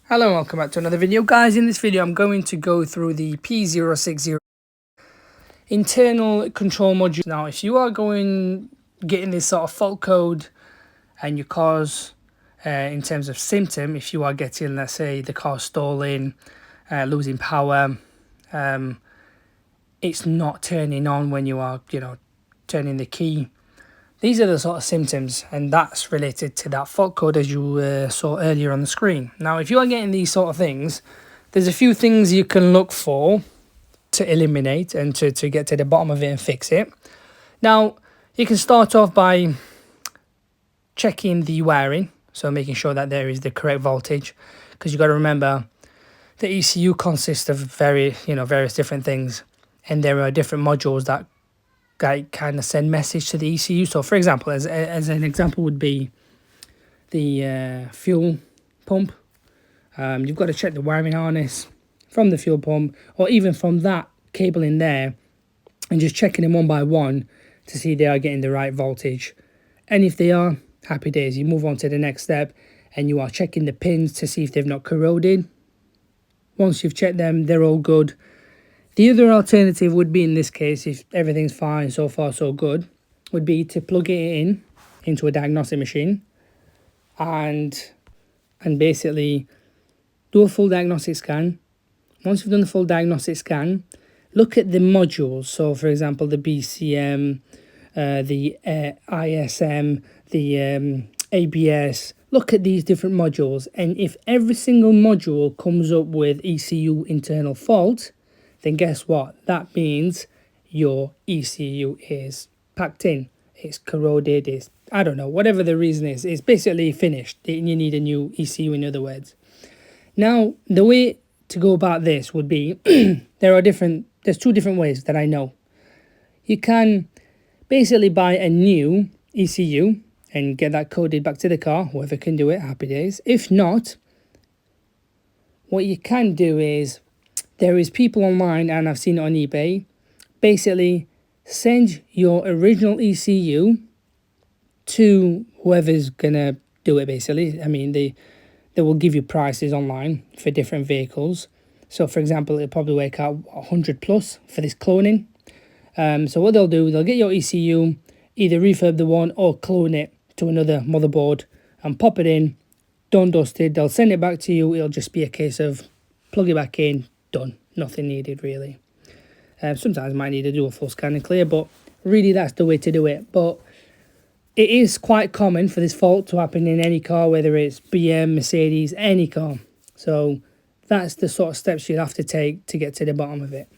Hello and welcome back to another video. Guys, in this video I'm going to go through the P0604 internal control module. Now if you are getting this sort of fault code and your car's in terms of symptom, if you are getting, let's say, the car stalling, losing power, it's not turning on when you are turning the key. These are the sort of symptoms, and that's related to that fault code as you saw earlier on the screen. Now, if you are getting these sort of things, there's a few things you can look for to eliminate and to get to the bottom of it and fix it. Now, you can start off by checking the wiring, so making sure that there is the correct voltage, because you've got to remember the ECU consists of various different things, and there are different modules that kind of send message to the ECU. So for example, as an example would be the fuel pump. You've got to check the wiring harness from the fuel pump, or even from that cable in there, and just checking them one by one to see they are getting the right voltage. And if they are, happy days. You move on to the next step and you are checking the pins to see if they've not corroded. Once you've checked them, they're all good. The other alternative would be, in this case, if everything's fine, so far so good, would be to plug it into a diagnostic machine and basically do a full diagnostic scan. Once you've done the full diagnostic scan, look at the modules. So, for example, the BCM, the ISM, the ABS. Look at these different modules, and if every single module comes up with ECU internal fault, then guess what? That means your ECU is packed in. It's corroded. It's, I don't know, whatever the reason is. It's basically finished. You need a new ECU, in other words. Now, the way to go about this would be, there's two different ways that I know. You can basically buy a new ECU and get that coded back to the car. Whoever can do it, happy days. If not, what you can do is, there is people online, and I've seen it on eBay, basically send your original ECU to whoever's going to do it, basically. I mean, they will give you prices online for different vehicles. So, for example, it'll probably work out 100 plus for this cloning. So what they'll do, they'll get your ECU, either refurb the one or clone it to another motherboard and pop it in, done, dusted. They'll send it back to you. It'll just be a case of plug it back in, done. Nothing needed, really. Sometimes might need to do a full scan and clear, but really that's the way to do it. But it is quite common for this fault to happen in any car, whether it's BM, Mercedes, any car. So that's the sort of steps you'll have to take to get to the bottom of it.